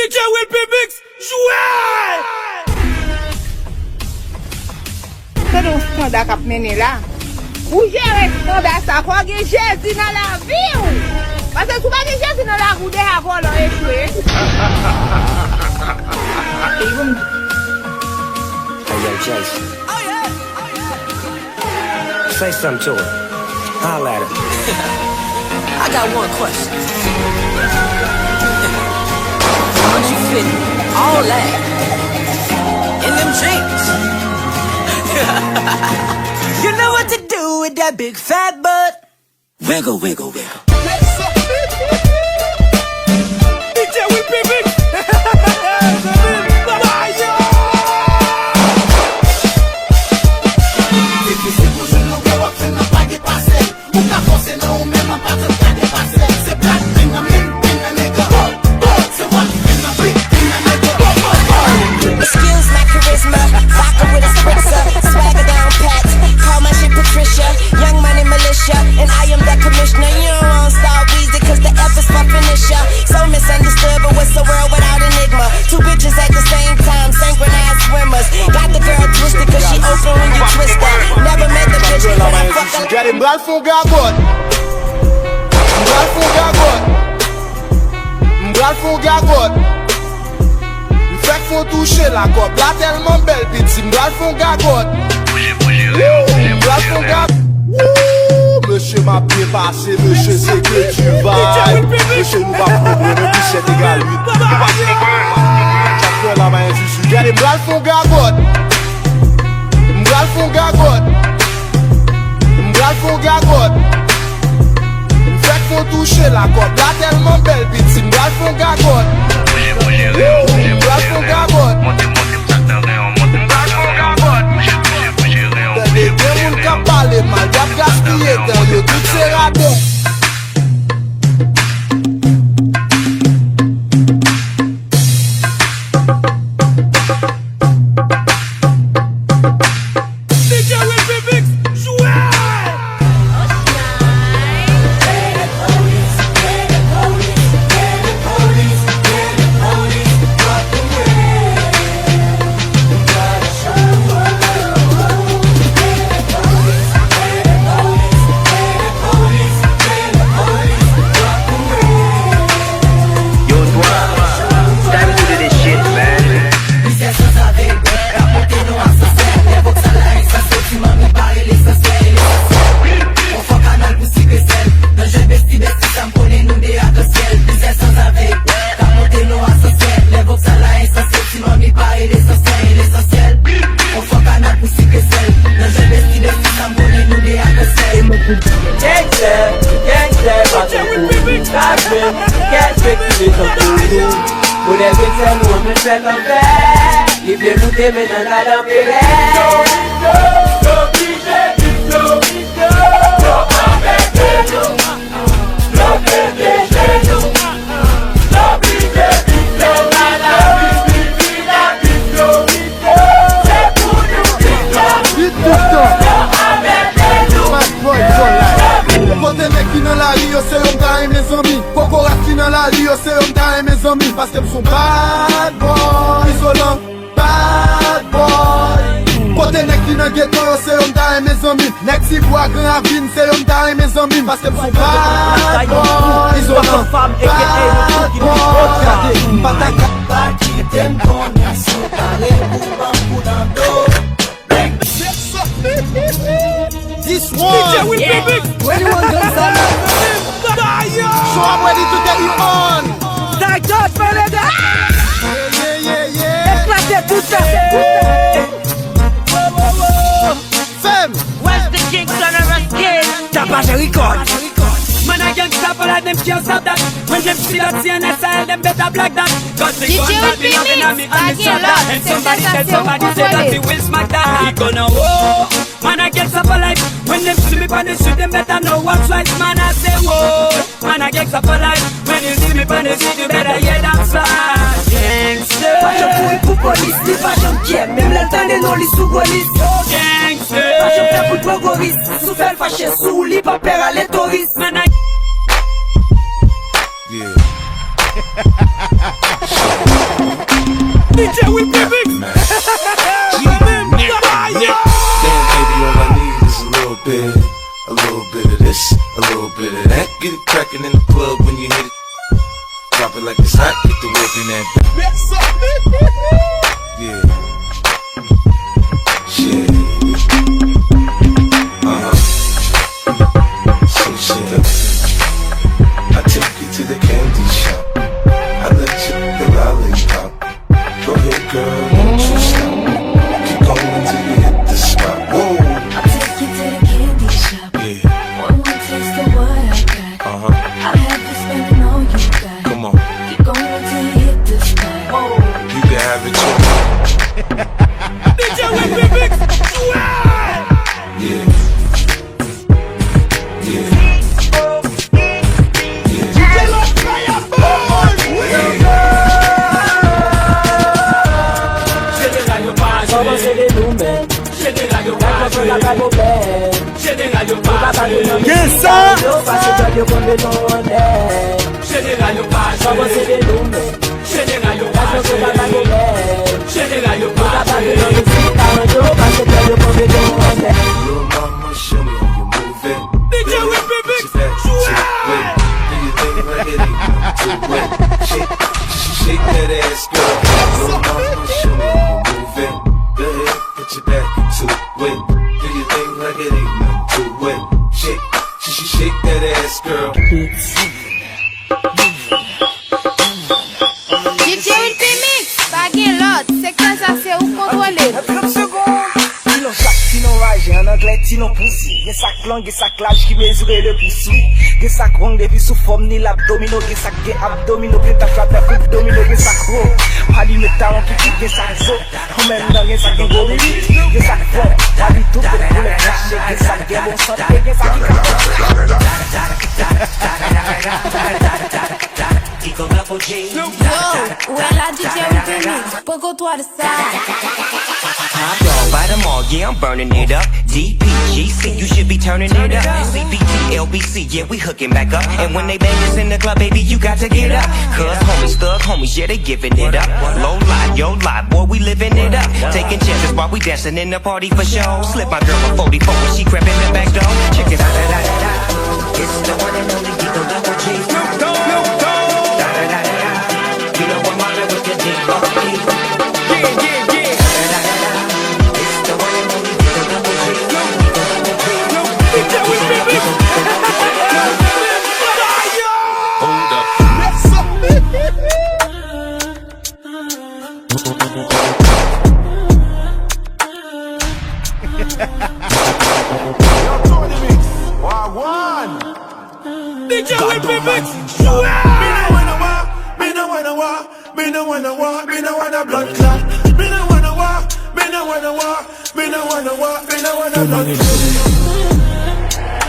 DJ Will Pimix, jouez! C'est un scandale qui a mené là. Ou gérer un scandale, ça faut que Jésus dans la vie. Parce que si vous avez Jésus dans la roue, avant de échouer. Hey, yo, Jason. Say something to her. Holla at her. I got one question. How'd you fit all that in them jeans? You know what to do with that big fat butt. Wiggle, wiggle, wiggle. DJ Will Pimix! Excuse my charisma, vodka with a spritzer, swagger down pat, call my shit Patricia, young money militia, and I am the commissioner. You don't want Star Weezy cause the F is for finisher. So misunderstood, but what's the world without enigma? Two bitches at the same time, synchronized swimmers. Got the girl twisted cause she open when you twist her. Never met the bitch, but I fuck her. Gade mbral fon gagot. Mbral fon gagot. Mbral fon gagot. M'fek fon touche la kop. La telman bel piti. Mbral fon gagot. Mbral fon gagot. Monsieur m'a bien passé, monsieur c'est que tu vas. Monsieur nous va prendre le bichet égal 8. Chacun la main juste. Gade mbral fon gagot. Mbral fon gagot. M'bral fon gagot. M'fek fon touche la kop. La telman bel piti. M'bral fon gagot. M'bral fon gagot. M'bral fon gagot. Tende gen moun ka pale mal. Yap gaspillé dan yo tout se rate. DJ Will Pimix, jouez! Yo, toi, time to do this shit, man. If you look at me, then I don't feel it. Kote mek ki nan la ri yo se yon ta e mes amis. Kokorat ki nan la ri yo se yon ta e mes amis. Paske m son bad boy, isolant, bad boy. Kote nek ki nan ghetto yo se yon ta e mes amis. Nek si bois gran avine se yon ta e mes amis. Paske m son bad boy, isolant, bad boy. Pataka ki tem kon yaso kare pou bambou nan do. This one! DJ Will Pimix! 21 guns on So I'm ready to get you on! Thank God for the day! Yeah. Éclatez tout ça! Femme! Where's the Kingston of a skin? Tapage record! Man, I can't stop all of them, can't stop that. When them see that CNSL, them better black that. Cause they gun that be loving on me and me shot that. And somebody said that he will smack that. He gonna whoa. Man, I get up alive. When them see me on the street, them better know what's right. Man, I say whoa. Man, I get up alive. When you see me on the street, you better hear that slide. Gangster. Fashion pour police, li fashion kiem. Même l'entendre non li sous golis. Gangster. Fashion fait pour drogoris. Sous fait fâché sous li pas père à l'étoris. Man, I Yeah. DJ Will Big. Damn, baby, all I need is a little bit of this, a little bit of that. Get it crackin' in the club when you hit it. Drop it like it's hot, get the work in that. Yeah. Shit. So shit. I take you to the candy shop. I let you the lollipop. Go ahead, girl, don't you stop. Keep going till you hit the spot. Whoa. I'll take you to the candy shop. Yeah. One more taste of what I got. I'll have you spending all you got. Come on. Keep going till you hit the spot. You can have it too. DJ Will Big. Yeah. Little mama, show me how you move it. DJ Will Big. Do you think like it ain't too wet? Shake that ass, girl. Little mama, show me how you move it. Go ahead, put your back into it. Do you think like it ain't nothing too wet? Shake that ass, girl. DJ Will Mix, bagay lot, sektan sa se ou kontrole. Sinon sac, sinon rage, en anglais, sinon poussi. Gen sac long, gen sac large qui mesure le poussou. Gen sac rond depuis sous forme ni l'abdomino. Gen sac gen abdomino, gen ta frappe la coupe domino. Gen sac rond, pali metal en petit, gen sac zo. En même temps, gen sac gen gros baby. Gen sac fond, pali tout pour le cracher. Gen sac gen bon santé, gen sac Yo, où est la DJ Will Mix? Pogo toi de ça. Top dog by the mall, yeah, I'm burning it up. DPGC, you should be turning it up. CBT, LBC, yeah, we hooking back up. And when they bang us in the club, baby, you got to get up. Cause homies, thug homies, yeah, they giving it up. Low lie, yo lie, boy, we living it up. Taking chances while we dancing in the party for show. Slip my girl a 44 when she crept in the back door. Check it out, it's the one and only Digo Double G. You know I'm mobbing with the D.O.E. DJ Will Big. Me no wanna blood clot. Me no wanna war.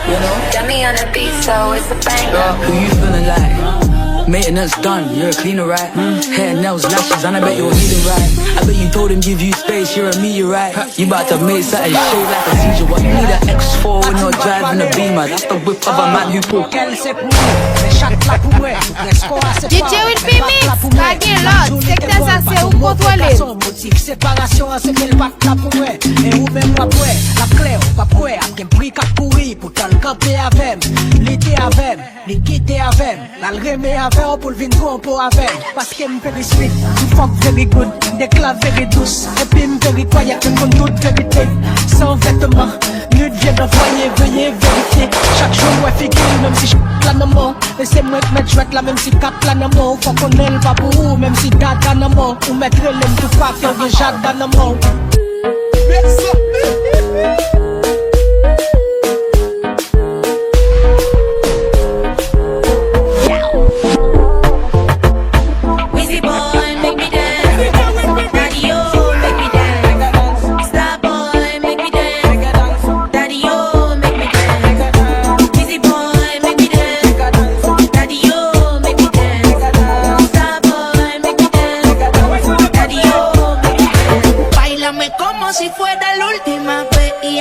You know, got me on the beat, so it's a banger. Who you feeling like? Maintenance done, you're a cleaner, right? Hair, nails, lashes, and I bet you're healing right. I bet you told him give you space, you're a meteorite. You about to make something shake like a seizure. What you need an X4 when you're driving a Beamer? That's the whip of a man who pull. DJ Will Mix, bagay lot, sektan sa se ou kontrole. Motif séparation, c'est qu'elle va là pour moi. Et ou même pas pour la clé, pas pour elle. Qui pris qu'à courir pour qu'elle camper avec. L'été avec, les quitter avec. La remet avec pour le vin pour avec. Parce qu'elle me very sweet, you fuck very good. Des claves very douces, et puis me very quiet, me compte toute vérité. Sans vêtements, nude vient d'envoyer, veuillez vérifier. Chaque jour, ouais, figure, même si je la maman. Laissez-moi te mettre chouette là, même si cap la maman. Faut qu'on ait le babou, même si date la maman. Ou mettre l'aime tout pas, faire des jades dans la maman. Si fuera la última vez y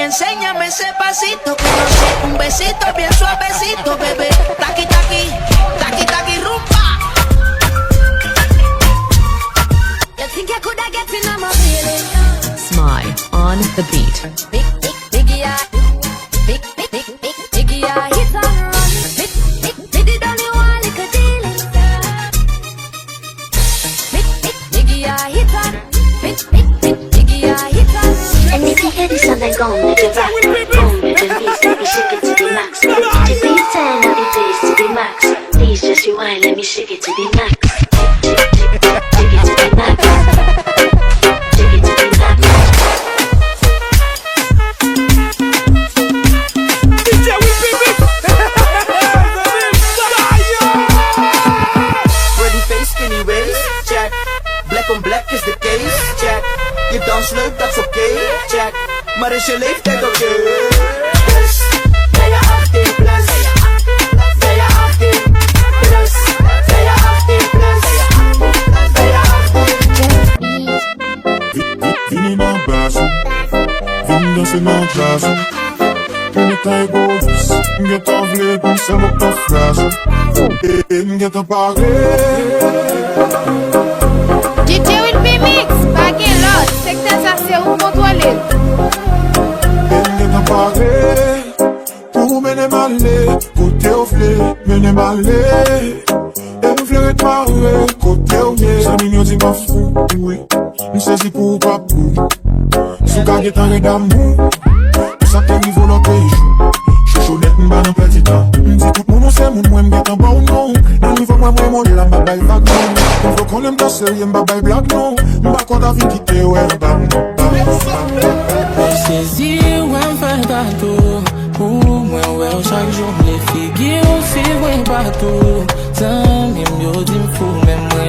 the beat. Biggie, hit and run. Big it down, you want like a deal inside. Biggie, hit and Biggie, hit and. And if you hear this song, then go on with the rap. Go on with the beats, let me shake it to the max. Just please turn all the days to the max. Please just rewind, let me shake it to the max. Shake it to the max. Shake it to the max. DJ Whippy Mix. Pretty face, skinny waist, check. Black on black is the case, check. Je dans leuk, dat is oké, check. Maar is je leeftijd oké? Dus, ben je 18 plus? Ben je 18 plus? Ben je 18 plus? Ben je 18? Vini na basu, vini danser na jazzu. Met hij boven, get afleid, kom zelf op de flash. Get een paar DJ Whippy Mix, bagay lot, sekte sa se ou kontrole. Get een paar pour mener malé, côté au flé, mener malé. Et nous fleurer de marée, côté au nez. Ça mignon dit ma fou, oui. Nous saisis pour pas pour. Sous gagner ta d'amour. Tout ça qu'un niveau l'autre pays. Chouchonnette m'ba dans petit temps. M'dit tout mon nom c'est mon moi m'get en bas ou non. Dans niveau moi mon là m'ba vague non. On veut qu'on aime ta sérieux m'ba blague non. M'ba quand ta vie quitter ouais bam bam. Saisir ou un fait bateau. Pour moi, ouais, chaque jour, les figues aussi, ouais, bateau. Tant même, yo, dis m'fou, même moi,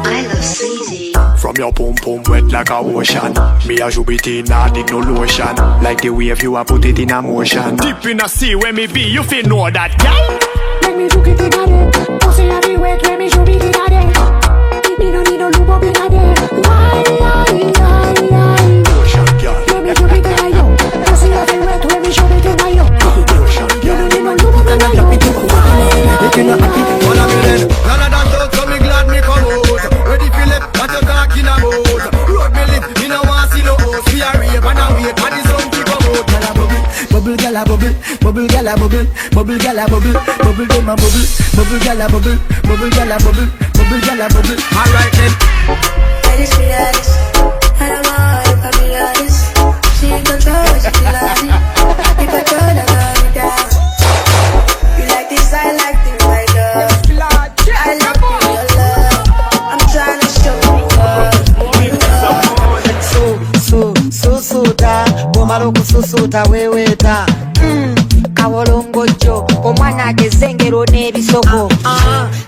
I love sleazy. From your pum pum wet like a ocean. Me a jubity nah dig no lotion. Like the wave you a put it in a motion. Deep in a sea where me be, you feel know that, girl. Let me look at it again. Pussy everywhere, let me show it again. Me no need no lube up in again. Why? Ocean girl. Let me show it again. Pussy everywhere, let me show it again. Ocean You girl. no need no lube up in again. If you not happy, all of me then. None of that out, so me glad me come out. Ready for left, what you talking about? Road me live, me no want see no host. We a rave and a wait, and the sun to come out. Bubble, gala bubble, bubble gala bubble, bubble gala bubble, bubble dem a bubble, bubble gala bubble, bubble gala bubble, bubble gala bubble. Alright then. I just feel honest. I don't know if I be honest. She in control, she feel like it. If I turn, I got it down. You like this, I like the right love. I love your love. I'm trying to show you love. Susuta, bomalo kususuta weweta. Kawolongojo, omwana gezengero n'ebisoko.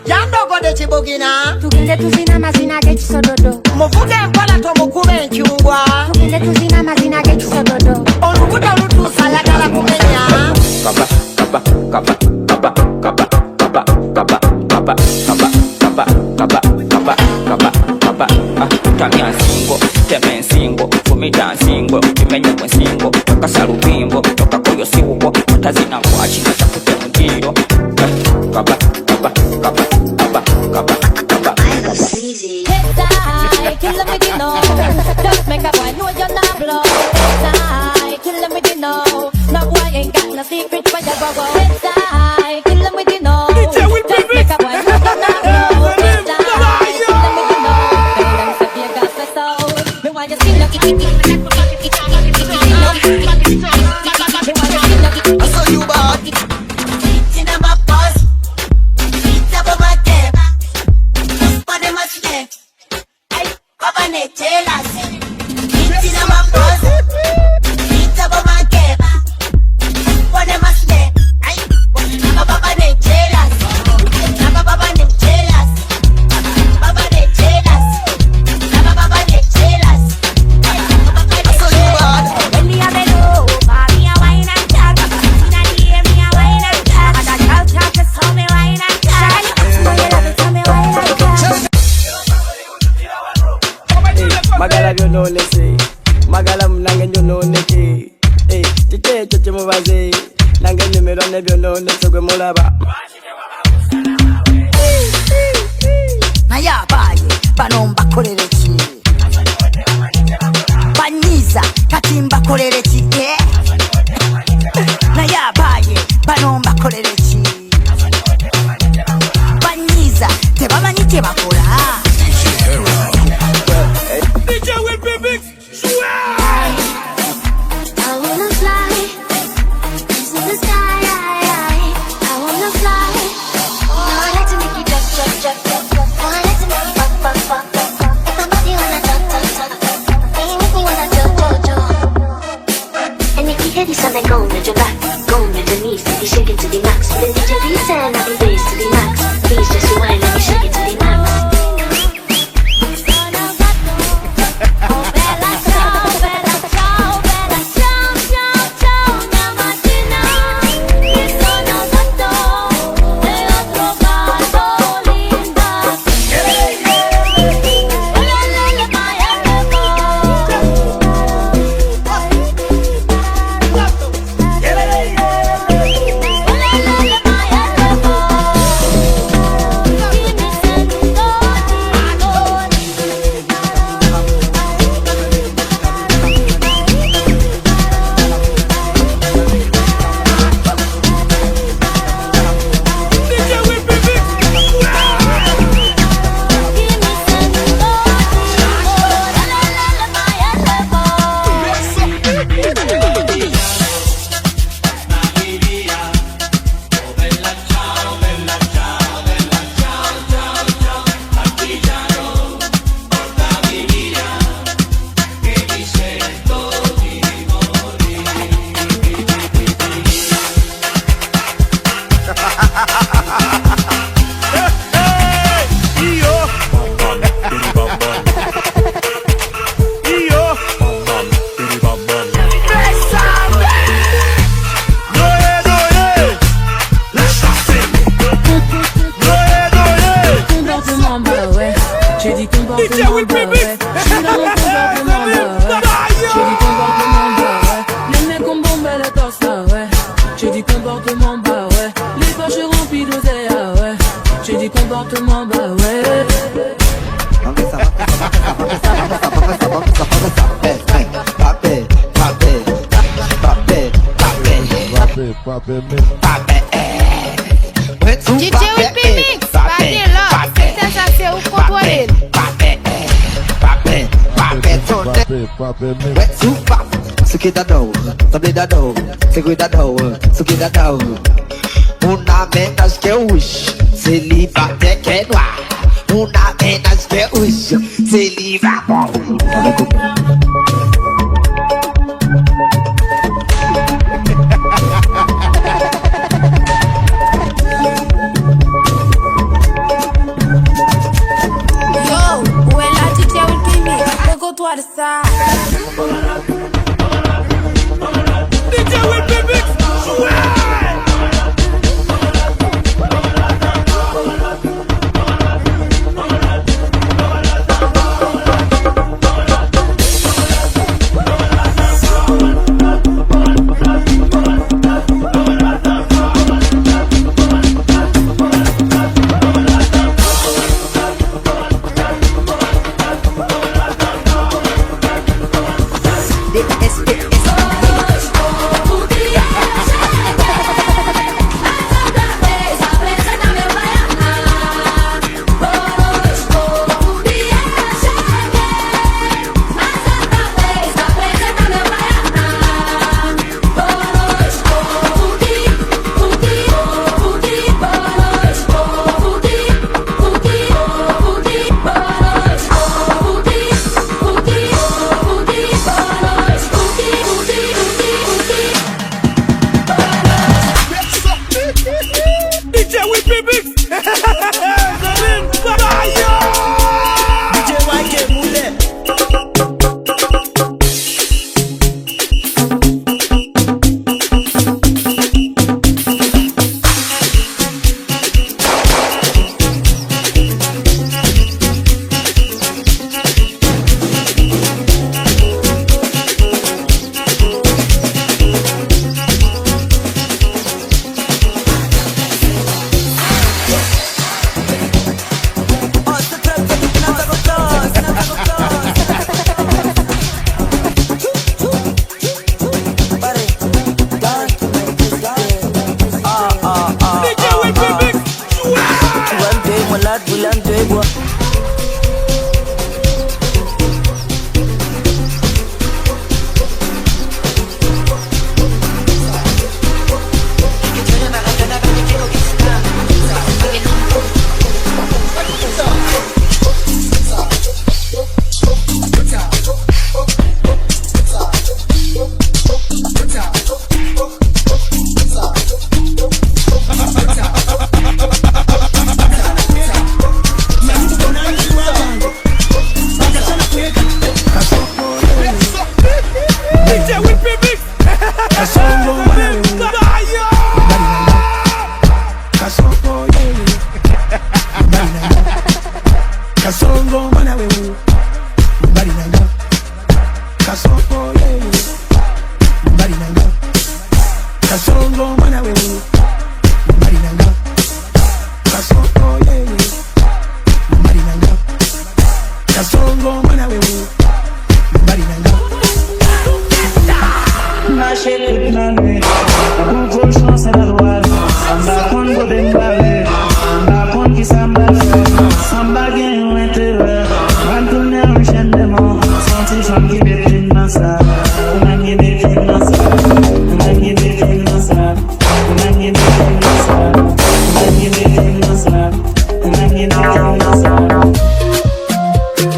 Yandogo de chibugina. Tugende tuzina mazina g'ekisododo. Muvuge mpola tomukube enkyungwa. Tugende tuzina mazina g'ekisododo. Olubuto olutuusa ayagala kumenya. Kaba, kaba, kaba, kaba, kaba, kaba, kaba, kaba, kaba, kaba, kaba, kaba, kaba, kaba. Tamia singo, teme singo, fumi dansingo, kimenye kwe singo, toka salubimbo, toka koyo siwo, tazina wachi na chakute mgiro. Kaba, kaba, kaba, kaba, kaba, kaba. I love sleazy. Kill them with you know. Just make a boy know you're not blow. Inside, kill them with you know. No boy ain't got no secret for your go. Inside, kill them with you know. Just make a boy know you're not blow. Inside, kill them with you know. Tell them if you got the soul. Me want you see lucky. I saw you bad. In my bus. It's up my cap. For the much left. Papa ne tell us. It's in my bus. It's up my cap. For the much left. Papa ne tell us. Papa ne tell us. Papa ne tell us. Papa ne tell us. I saw you bad. When me a bellow, me a wine and chat. Inna the air, me a wine and chat. And a girl talk to so me wine and chat. So you love it, so me wine and chat. Magala vyo no lese, magala mnange nyo no neke. Chite choche mubaze, nange numero ne vyo no nesogwe mulaba. Naya ba bano mbakolere ki banyiza kati mbakolere ki naye abaye bano mbakolere ki banyiza tebamanyi kye bakola DJ will be big. Swear. I wanna fly into the sky. I wanna fly. Now I like to make you jump. Now I like to make you pop. My body wanna talk. And you make me wanna jump. And if you hear this song, then go on your back, go on your knees, and you shake it to the max. Then DJ V10, I'll be raised to the max. Please just rewind and you shake it to the max. Suki da do, sabe da do, segura da do, suki da do. Una menos que hoje, se livra até que é no ar. Una menos que hoje, se livra. Yo, où est la DJ will be me? Go-toi de ça. DJ will be big. Swear. bat bulan te bois.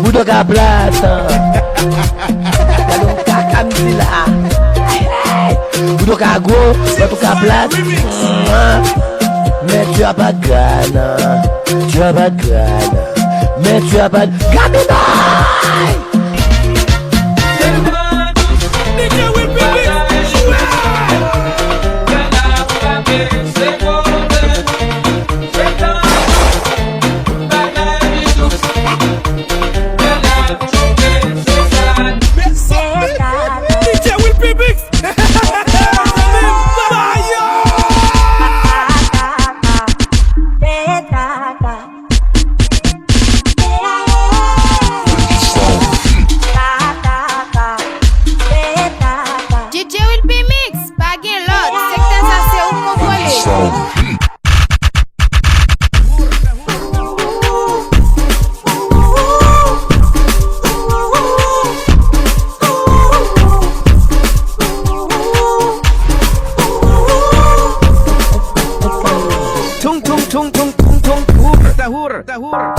Budoka plata Galon kaka mzila Budoka go Budoka plata Mais tu as pas de gana Tu as pas de gana Mais tu as pas de Gamina Sapara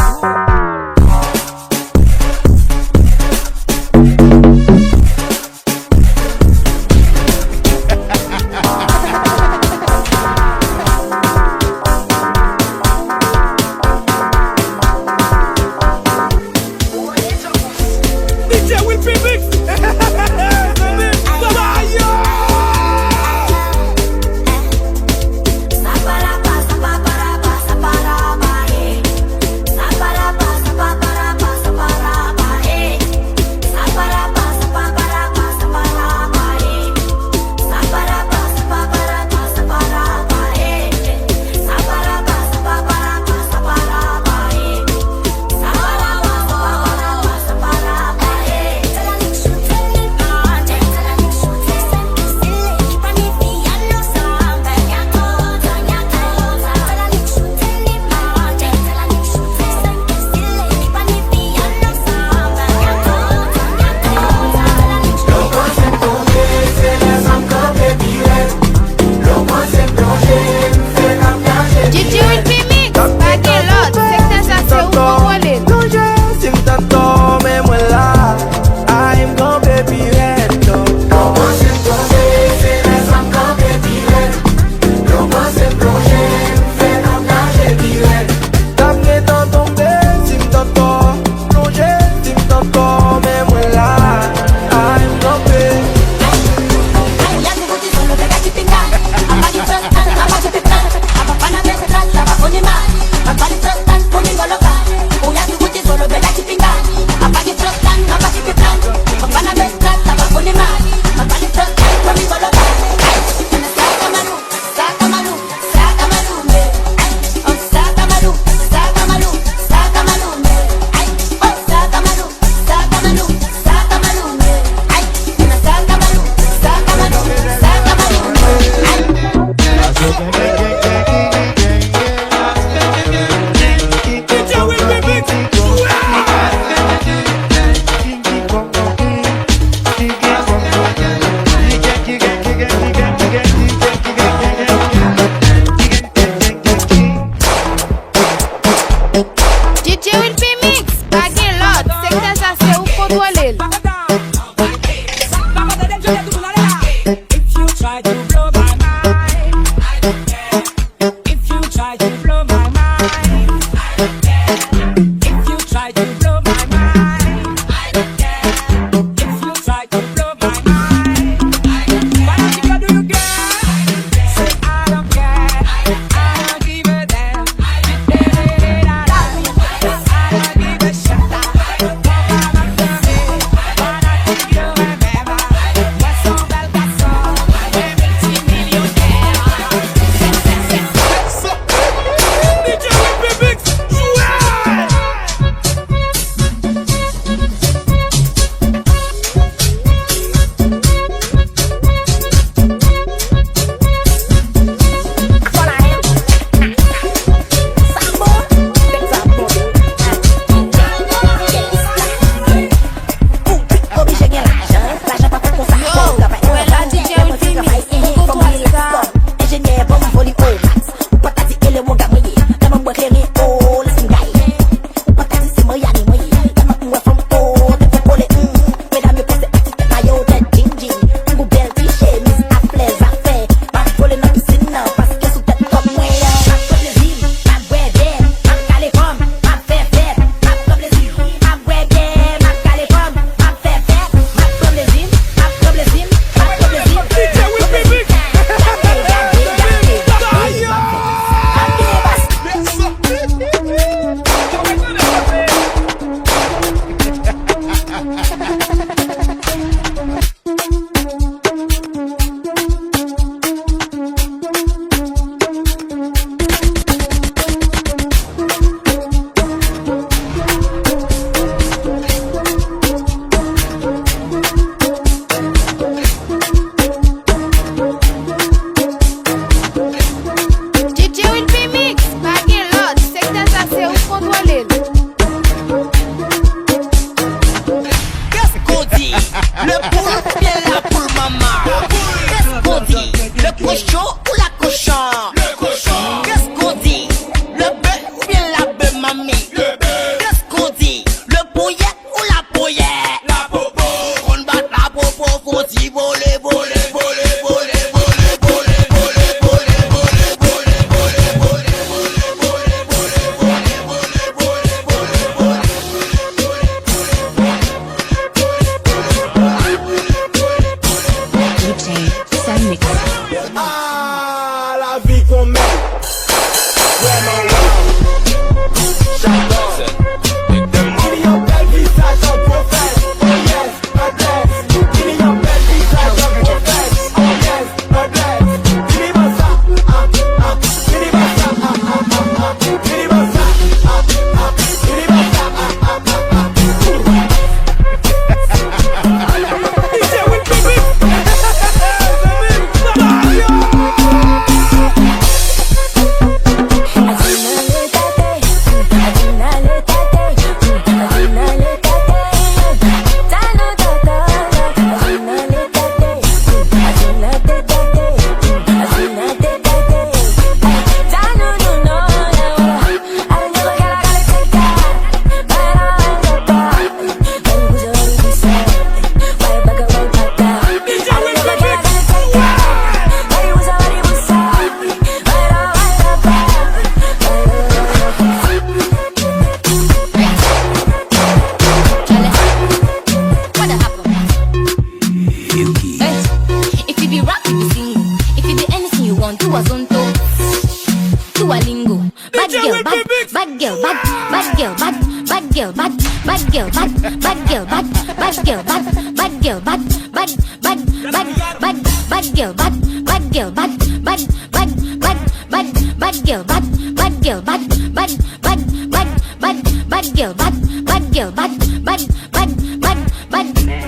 mango. Bad girl, bad girl, bad girl, bad girl, bad girl, bad girl, bad girl, bad girl, bad girl, bad girl,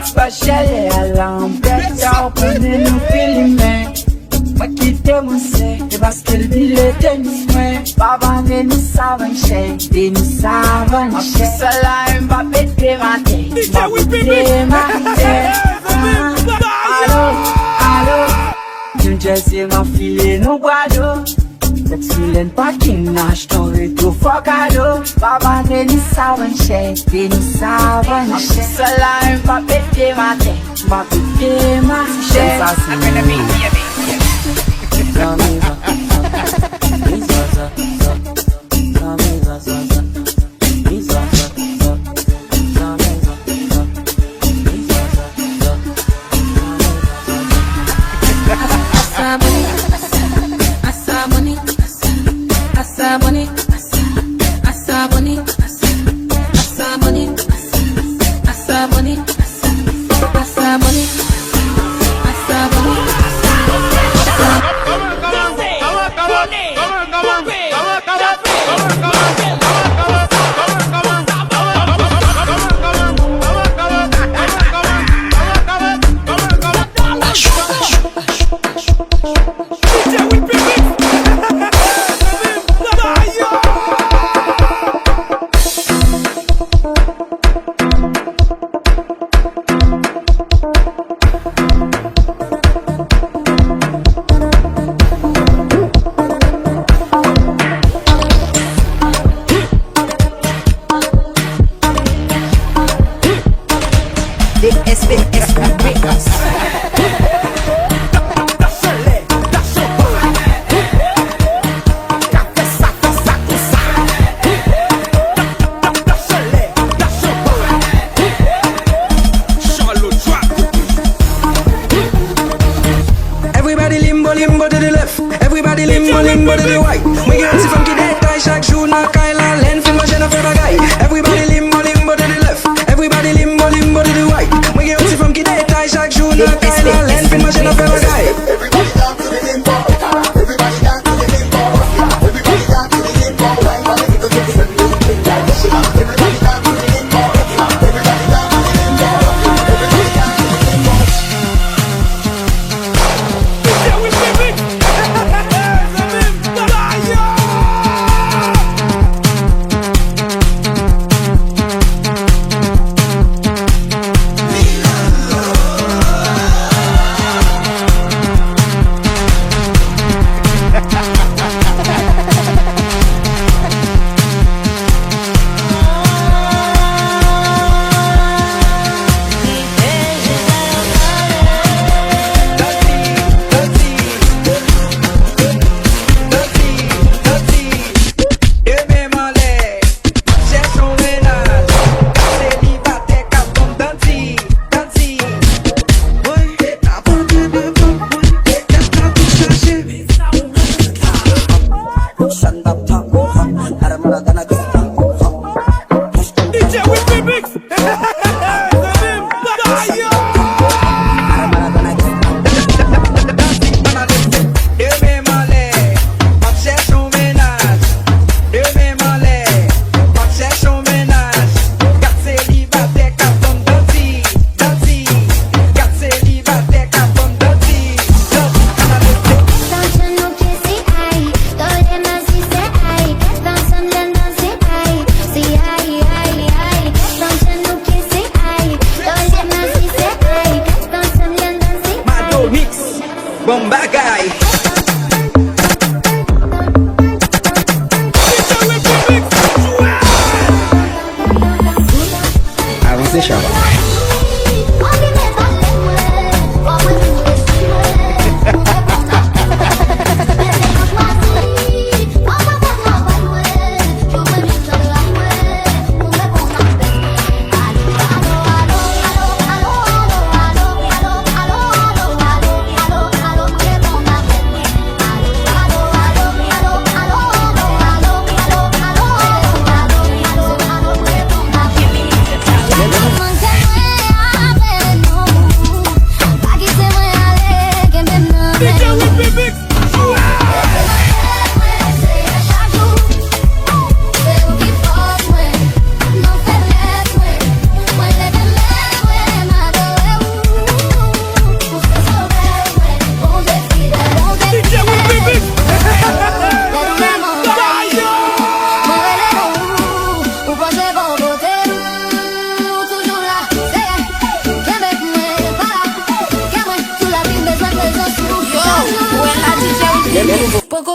Especially along that opening no feeling man. Makite muse, basket bile tenis me. Baba ne ni savan she, de ni savan she. Salam ba pete mate, ba pete mate. Allo, tu jesse ma fille no guado. Feeling parking nash story to focado. Baba ne ni savan she, de ni savan she. Salam ba pete mate, ba pete mate. I'm gonna be limbo to the white. We get see funky dead, tie shack, shoe, knock, Kyla, Len, film, my Jennifer, a guy. Everybody limbo to the left. Everybody limbo to the right. We get see funky dead, tie shack, shoe, knock, Kyla, Len, film, my Jennifer, a guy. Everybody down to the limbo. Everybody down to the limbo. Everybody down to the limbo. Everybody down to the limbo. Everybody down to the limbo. Everybody down to the limbo. Everybody down to the limbo. Yeah, we big.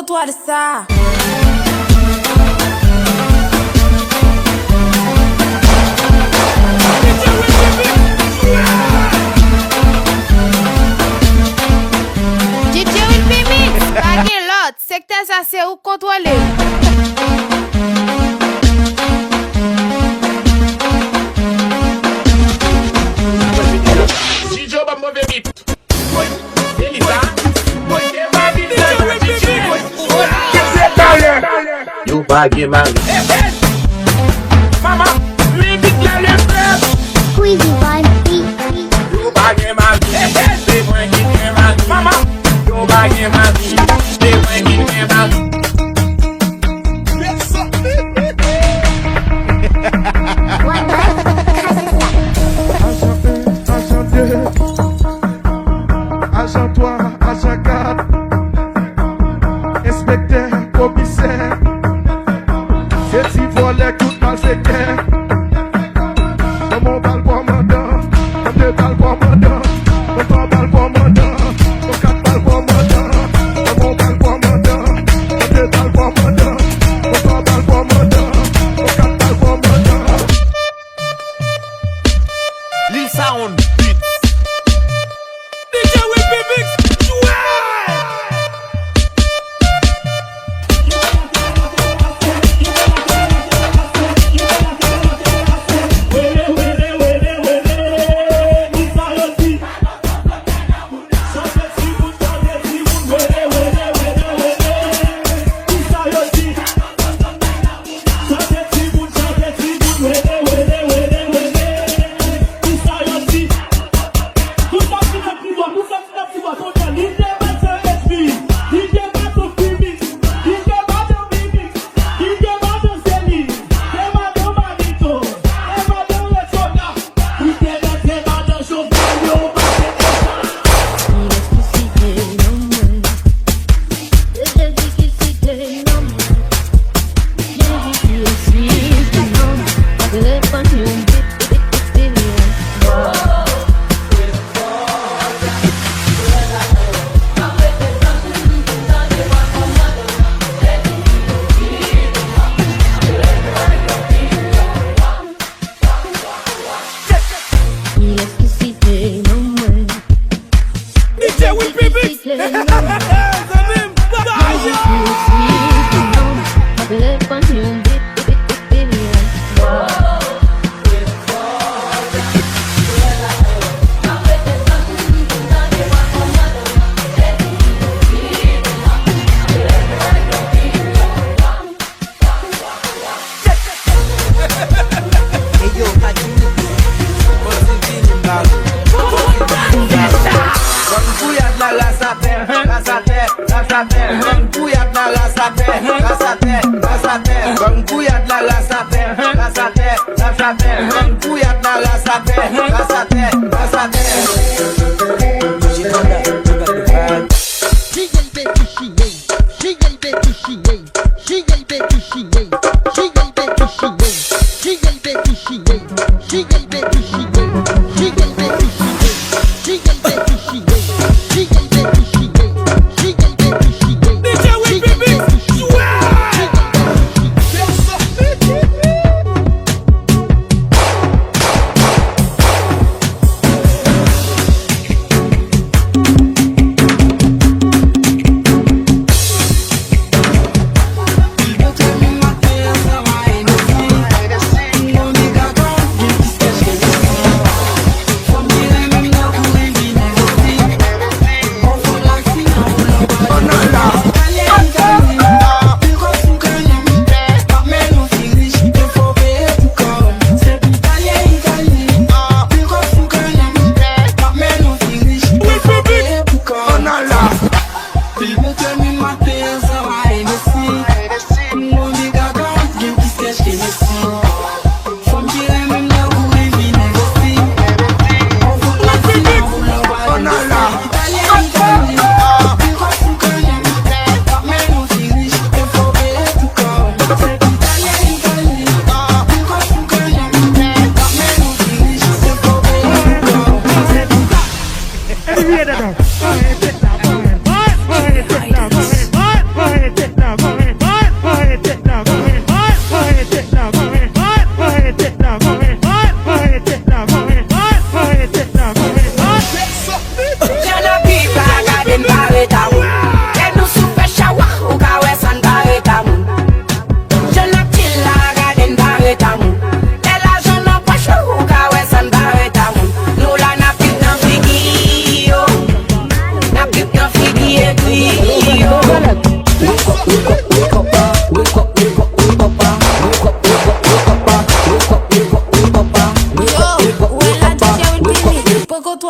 toi de ça. DJ Will Be Mix, bagay lot, secteur ça c'est où contrôler. You baggy man. Mama, leave it like a friend. Squeezy by beat. You baggy man. They bring it man. Mama, you baggy man. They bring it man. Agent 3, agent 4, inspecteur, commissaire, c'est volet tout mal fait qu'un. Dans mon bal commandant, dans deux balles commandant, dans trois balles commandant, dans quatre balles commandant, dans mon bal commandant, dans deux balles commandant, dans trois balles commandant, dans quatre balles commandant. Lil Sound.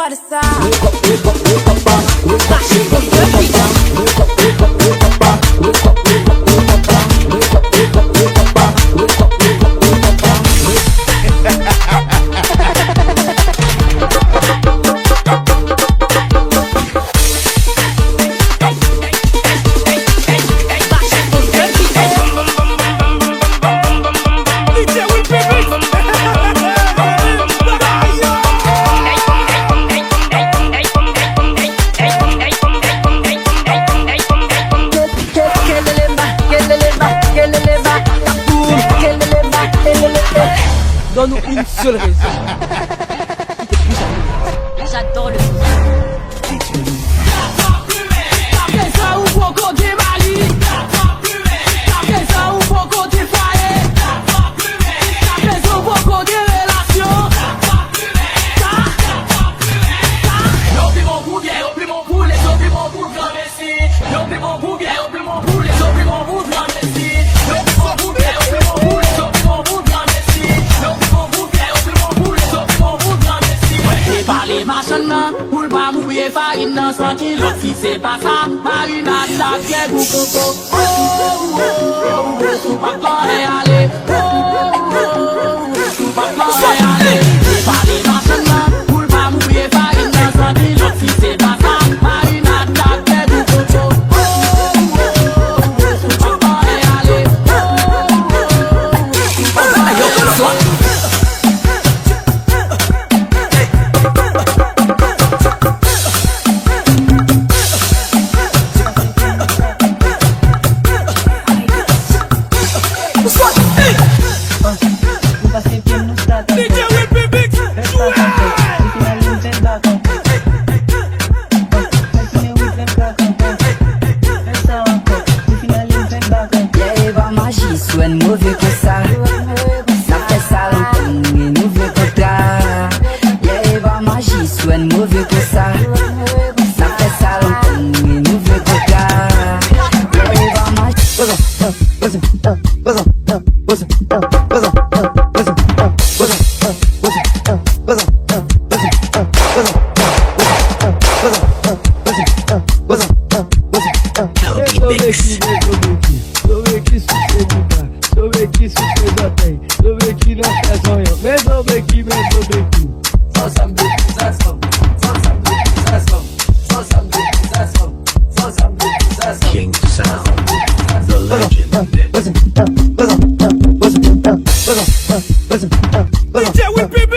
What is that? Donne-nous une seule raison. J'adore le Si c'est pas ça, marinade, la gueule ou coco. Oh, oh, oh, sous papa et allez. Oh, oh, sous papa et allez. C'est pas les machins, pour pas mouiller, pas une danse, si c'est pas ça, marinade, la gueule ou coco. Oh, oh, sous papa et allez. Oh, oh, sous papa et allez. King Sound, the legend. DJ with Big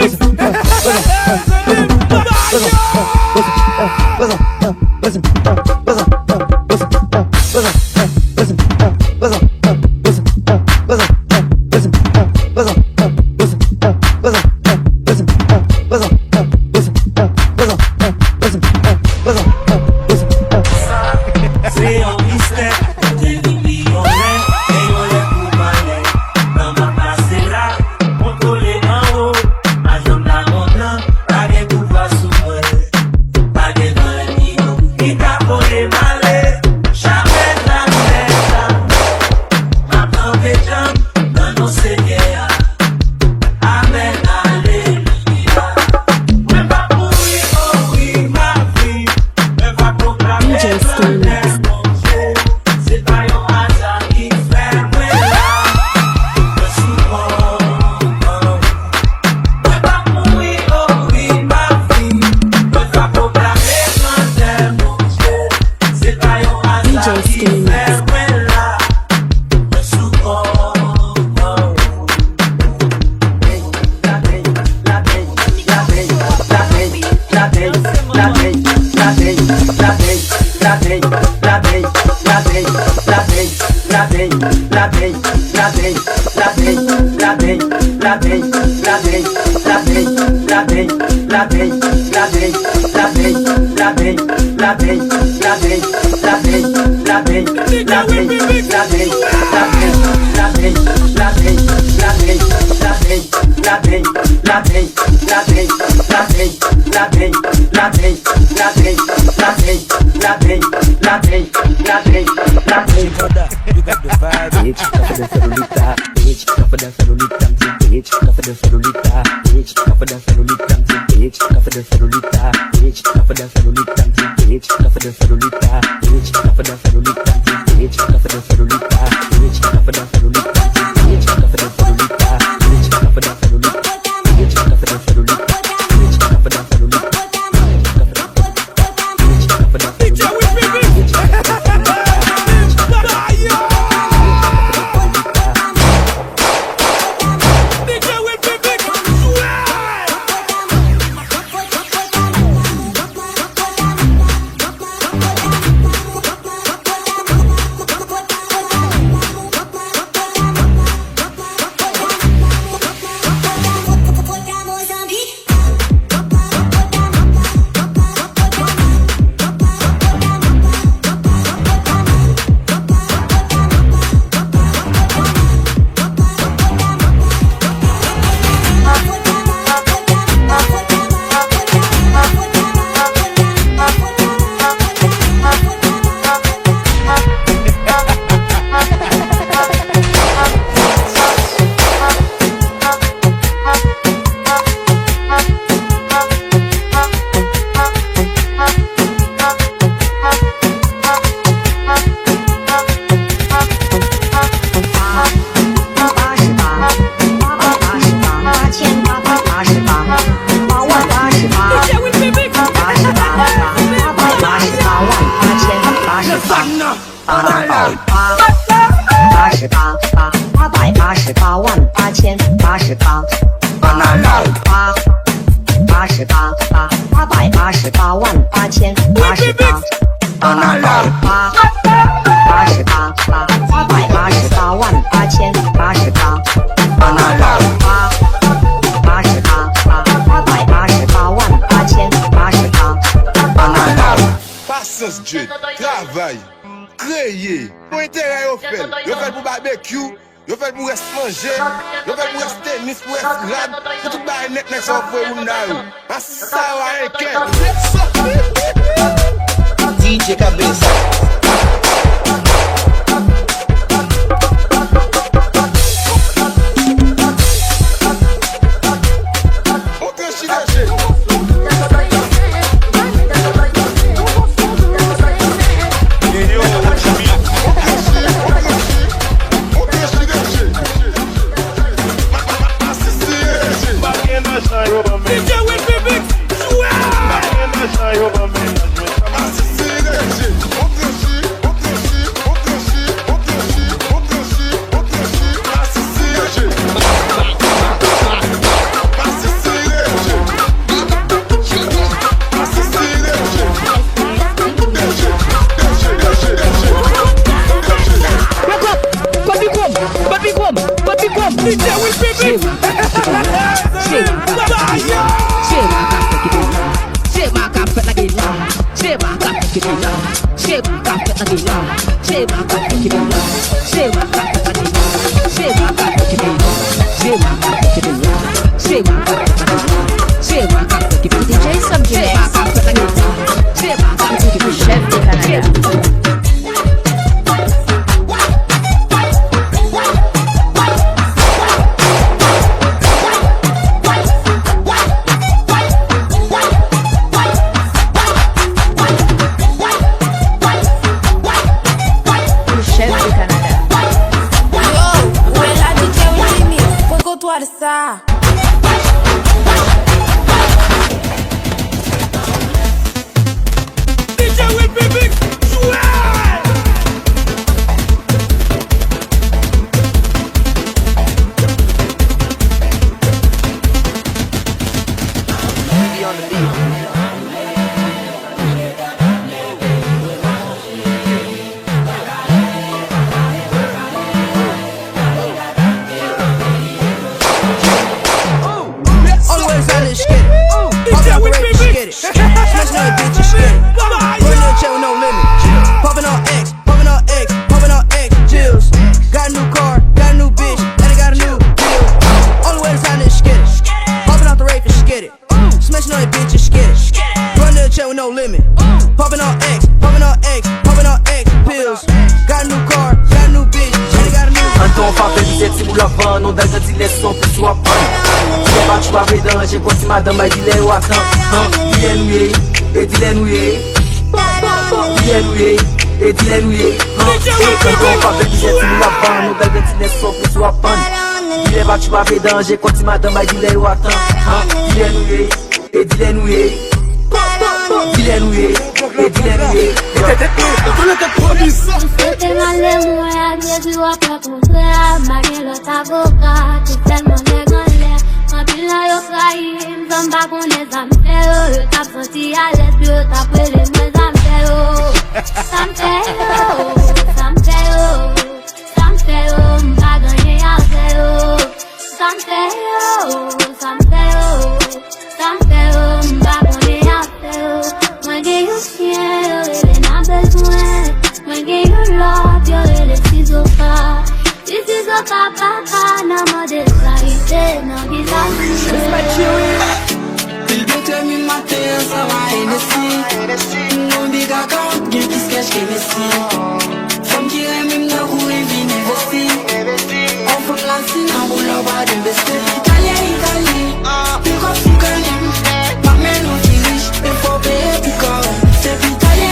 for the cellulita, bitch. Go for the cellulita, bitch. Go for the cellulita, bitch. Go for the cellulita, bitch. Go for the cellulita, bitch. Go for the cellulita, bitch. Go for the cellulita, bitch. Go for the cellulita, bitch. Go for the cellulita, bitch. Go for the cellulita, bitch. Go for the cellulita, bitch. Go for the cellulita, bitch. Go for the cellulita, bitch. Go for the cellulita, bitch. Go for the cellulita, Travail, créer, pour intérêt au fait. Yo fait pour barbecue, yo fait pour rester manger, yo fait pour rester tennis, pour rester rad, pour tout bailler net net sur pour vous n'aille. Ça va DJ Cabeça. pour la vendre, on dague dit les sons pour soit pas. Il va tu vas pédanger quand tu madame m'a dit les ou attends. Dis-les nouillé, et dis-les nouillé. Dis-les nouillé, et dis-les nouillé. Et quand on va pédanger, tu la vendre, on dague dit les sons pour soit pas. Il va tu vas pédanger quand tu madame m'a dit les ou attends. Dis-les nouillé, et dis-les nouillé. Dis-les nouillé, et dis-les nouillé. Te male mouya, Dieu doit pas construire. Marié l'autre avocat, tout tellement légalé. Quand il a eu trahi, j'en bats qu'on les ampères. T'as senti à l'aise, t'as pris les mains ampères. Ça me fait, ça me fait, ça me fait, m'pas gagner à zéro. Ça me fait, ça me fait, ça me fait, m'pas gagner à zéro. Moi, j'ai eu chien, il en a besoin. When get you love, you're the ciseaux pas. This is a papa, na mode saïté, na bizarre. Il détermine ma terre, ça va ici. Non, big account, bien qui se cache qu'elle est ici. Femme qui aime, même n'a roulé, vine investi. On fait la signe, on roule en bas d'investir. Italien, plus comme tout calim. Pas même non qui riche, il faut payer plus corps. C'est plus italien.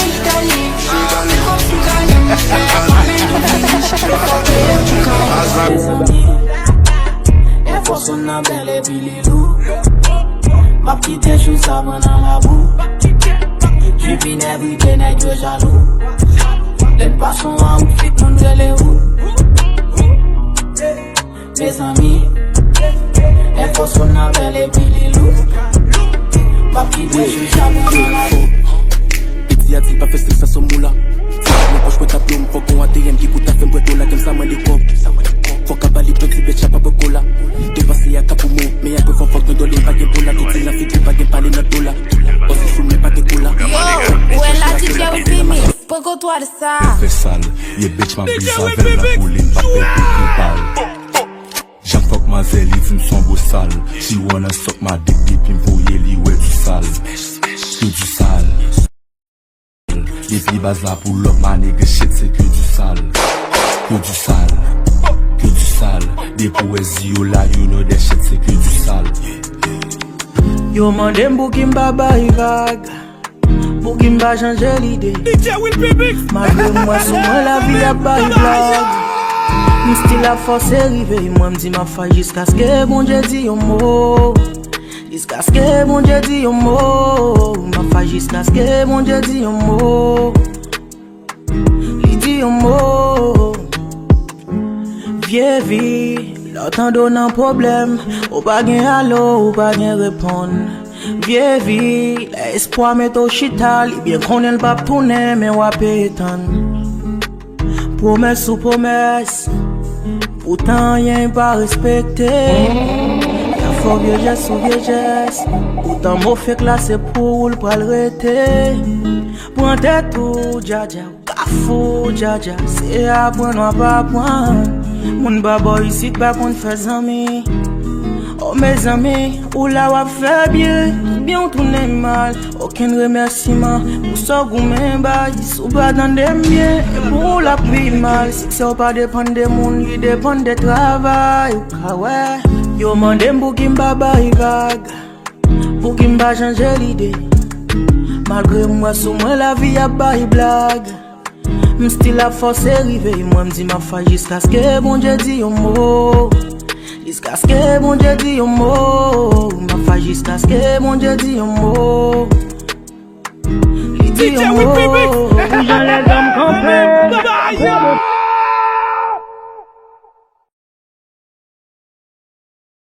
E foson nan bel e pi li lou. Ma p'kite chou sa ban nan la bou. Jipin everyday nèg yo jalou. Len pason an outfit moun rele ou. Mes amis, e foson nan bel e pi li lou. Ma p'kite chou sa ban nan la bou. Petit a dit pas fait ça son moula. Mon poche peut t'appeler, faut qu'on ATM qui coûte à faire un dollar comme ça, moi les copes. Faut qu'à bali, petit bête, chapa, pas cola. De passer à Capoumo, mais y'a que faut que nous donne pas de cola. Tout c'est la fille, pas de parler notre dollar. Aussi sous, mais pas de cola. Yo, où est la DJ with Pimi? Pourquoi toi de ça? Fait sale, y'a bitch ma bise avec la bouline, pas fait plus balle. J'en fuck ma zelle, il dit son beau sale. She wanna suck my dick deep, il me voyait, li ouais du sale. Que du sale. Les filles basent là pour l'autre, ma nigga shit, c'est que du sale. Que du sale. Que du sale. Des poésies, yo là, you know that shit, c'est que du sale. Yo mandem pour qu'il m'ba vague. Pour qu'il m'ba changer l'idée. Malgré moi, sous moi la vie a pas blague. M'style la force est arrivée. Moi m'dis ma faille jusqu'à ce que bon Dieu dit un mot. Jusqu'à ce que mon Dieu dit un mot. Ma faille jusqu'à ce que mon Dieu dit un mot. Il dit un mot. Vieux vie, l'autant donne un problème. Ou pas gain allo, ou pas gain répondre. Vieux vie, l'espoir met au chital. Bien qu'on ne pas tourner, mais ou à pétane. Promesse ou promesse. Pourtant y'en pas respecté. Faut vieillesse ou vieillesse. Pourtant mot fait classer pour le pral rete. Point tête ou dja dja. Kafou dja dja. C'est à point ou pas point. Moun babo ici pas qu'on fait amis. Oh mes amis, ou la wap fait bien. Bien tourné mal. Aucun remerciement. Pour ça goumé bail. Sou pas dans des miens. Et pour la plus mal. Si ça pas dépend de moun, il dépend de travail. Ouais. Yo mandem pour qu'il m'ba vague. Pour qu'il m'ba changer l'idée. Malgré moi, sous moi la vie a bail blague. M'style la force est arrivée. Moi m'dis ma faille jusqu'à ce que bon Dieu dit un mot. Jusqu'à ce que bon Dieu dit un mot. Ma faille jusqu'à ce que bon Dieu dit un mot. Il dit un mot. DJ with Big Mix. J'en les hommes campés.